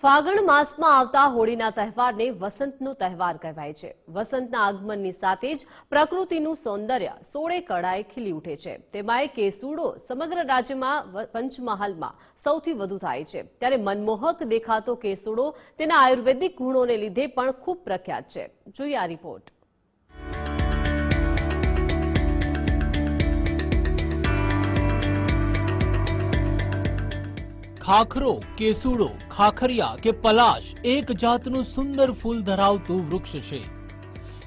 ફાગણ માસમાં આવતા હોળીના તહેવારને વસંતનો તહેવાર કહેવાય છે। વસંતના આગમનની સાથે જ પ્રકૃતિનું સૌંદર્ય સોળે કળાએ ખીલી ઉઠે છે। તેમાંય કેસુડો સમગ્ર રાજ્યમાં પંચમહાલમાં સૌથી વધુ થાય છે। ત્યારે મનમોહક દેખાતો કેસુડો તેના આયુર્વેદિક ગુણોને લીધે પણ ખૂબ પ્રખ્યાત છે। જોઈએ આ રિપોર્ટ। ખાખરો, કેસુડો, ખાખરિયા કે પલાશ એક જાતનું સુંદર ફૂલ ધરાવતું વૃક્ષ છે।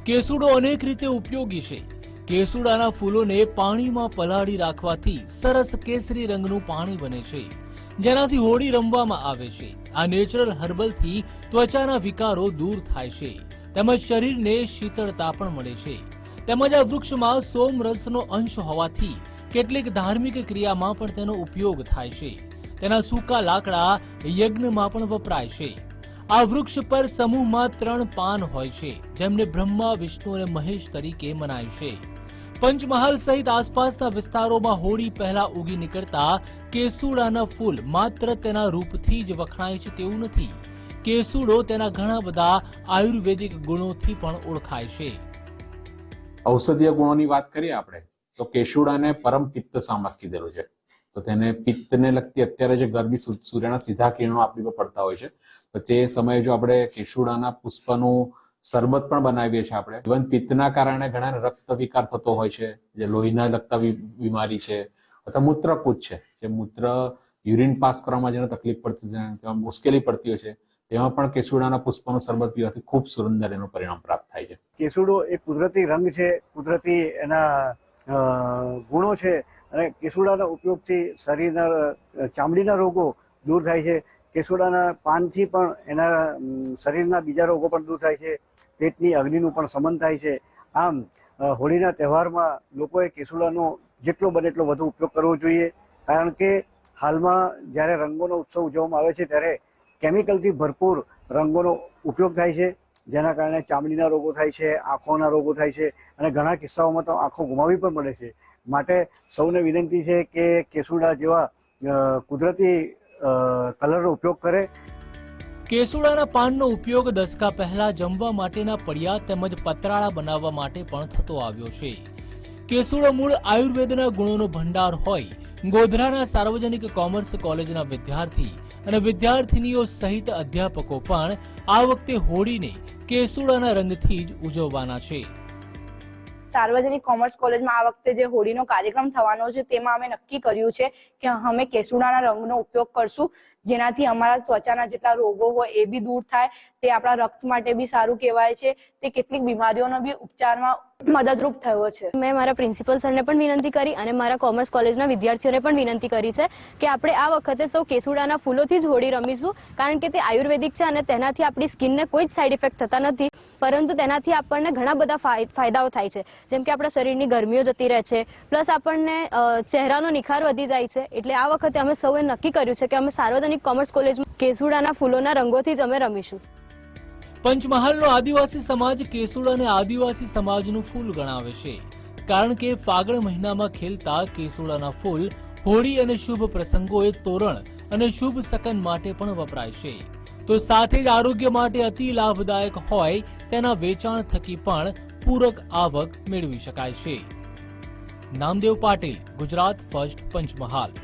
કેસુડો અનેક રીતે ઉપયોગી છે। કેસુડાના ફૂલોને પાણીમાં પલાળી રાખવાથી સરસ કેસરી રંગનું પાણી બને છે, જેનાથી હોળી રમવામાં આવે છે। આ નેચરલ હર્બલથી ત્વચાના વિકારો દૂર થાય છે તેમજ શરીરને શીતળતા પણ મળે છે। તેમજ આ વૃક્ષમાં સોમરસનો અંશ હોવાથી કેટલીક ધાર્મિક ક્રિયામાં પણ તેનો ઉપયોગ થાય છે। તેના સૂકા લાકડા યજ્ઞમાં પણ વપરાય છે। આ વૃક્ષ પર સમૂહમાં 3 પાન હોય છે, જેમને બ્રહ્મા, વિષ્ણુ અને મહેશ તરીકે મનાય છે। પંચમહાલ સહિત આસપાસના વિસ્તારોમાં હોળી પહેલા ઉગી નીકળતા કેસુડાના ફૂલ માત્ર તેના રૂપથી જ વખણાય છે તેવું નથી। કેસુડો તેના ઘણા બધા આયુર્વેદિક ગુણોથી પણ ઓળખાય છે। ઔષધીય ગુણોની વાત કરીએ આપણે તો કેસુડાને પરમ પિત્ત સામક કીધેલું છે। તો તેને પિત્તને લગતી અત્યારે જે ગરમી સૂર્યના સીધા કિરણો આપણી પર પડતા હોય છે, તો તે સમયે જો આપણે કેસુડાના પુષ્પનું શરબત પણ બનાવીએ છીએ આપણે। ઇવન પિત્તના કારણે ઘણા રક્ત વિકાર થતો હોય છે, જે લોહીના લગતા બીમારી છે, અથવા મૂત્રકૂચ છે, જે મૂત્ર યુરિન પાસ કરવામાં જેને તકલીફ પડતી તેમાં મુશ્કેલી પડતી હોય છે, તેમાં પણ કેસુડાના પુષ્પનું શરબત પીવાથી ખૂબ સુંદર એનું પરિણામ પ્રાપ્ત થાય છે। કેસુડો એક કુદરતી રંગ છે, કુદરતી એના ગુણો છે અને કેસુડાના ઉપયોગથી શરીરના ચામડીના રોગો દૂર થાય છે। કેસુડાના પાનથી પણ એના શરીરના બીજા રોગો પણ દૂર થાય છે। પેટની અગ્નિનું પણ શમન થાય છે। આમ હોળીના તહેવારમાં લોકોએ કેસુડાનો જેટલો બને એટલો વધુ ઉપયોગ કરવો જોઈએ, કારણ કે હાલમાં જ્યારે રંગોનો ઉત્સવ ઉજવવામાં આવે છે ત્યારે કેમિકલથી ભરપૂર રંગોનો ઉપયોગ થાય છે, જેના કારણે ચામડીના રોગો થાય છે, આંખોના રોગો થાય છે અને ઘણા કિસ્સાઓમાં તો આંખો ગુમાવવી પણ પડે છે। માટે સૌને વિનંતી છે કે કેસુડા જેવા કુદરતી કલરનો ઉપયોગ કરે। કેસુડાના પાનનો ઉપયોગ દશકા પહેલા જમવા માટેના પડિયા તેમજ પતરાળા બનાવવા માટે પણ થતો આવ્યો છે। કેસુડો મૂળ આયુર્વેદના ગુણોનો ભંડાર હોય ગોધરાના સાર્વજનિક કોમર્સ કોલેજના વિદ્યાર્થી અને વિદ્યાર્થીનીઓ સહિત અધ્યાપકો પણ આ વખતે હોળીને કેસુડાના રંગથી જ ઉજવવાના છે। સાર્વજનિક કોમર્સ કોલેજમાં આ વખતે જે હોળીનો કાર્યક્રમ થવાનો છે તેમાં અમે નક્કી કર્યું છે કે અમે કેસુડાના રંગનો ઉપયોગ કરશું, જેનાથી અમારા ત્વચાના જેટલા રોગો હોય એ બી દૂર થાય। તે આપણા રક્ત માટે બી સારું કહેવાય છે। તે કેટલીક બીમારીઓનો બી ઉપચારમાં મદદરૂપ થયો છે। મેં મારા પ્રિન્સિપલ સરને પણ વિનંતી કરી અને મારા કોમર્સ કોલેજના વિદ્યાર્થીઓને પણ વિનંતી કરી છે કે આપણે આ વખતે સૌ કેસુડાના ફૂલોથી જ હોળી રમીશું, કારણ કે તે આયુર્વેદિક છે અને તેનાથી આપણી સ્કિનને કોઈ જ સાઇડ ઇફેક્ટ થતા નથી, પરંતુ તેનાથી આપણને ઘણા બધા ફાયદાઓ થાય છે, જેમ કે આપણા શરીરની ગરમીઓ જતી રહે છે, પ્લસ આપણને ચહેરાનો નિખાર વધી જાય છે। એટલે આ વખતે અમે સૌએ નક્કી કર્યું છે કે અમે સાર્વજનિક કોમર્સ કોલેજમાં કેસુડાના ફૂલોના રંગોથી જ અમે રમીશું। પંચમહાલનો આદિવાસી સમાજ કેસુડાને આદિવાસી સમાજનું ફૂલ ગણાવે છે, કારણ કે ફાગણ મહિનામાં ખેલતા કેસુડાના ફૂલ હોળી અને શુભ પ્રસંગોએ તોરણ અને શુભ શકન માટે પણ વપરાય છે। તો સાથે જ આરોગ્ય માટે અતિ લાભદાયક હોય તેના વેચાણ થકી પણ પૂરક આવક મેળવી શકાય છે। નામદેવ પાટીલ, ગુજરાત ફર્સ્ટ, પંચમહાલ।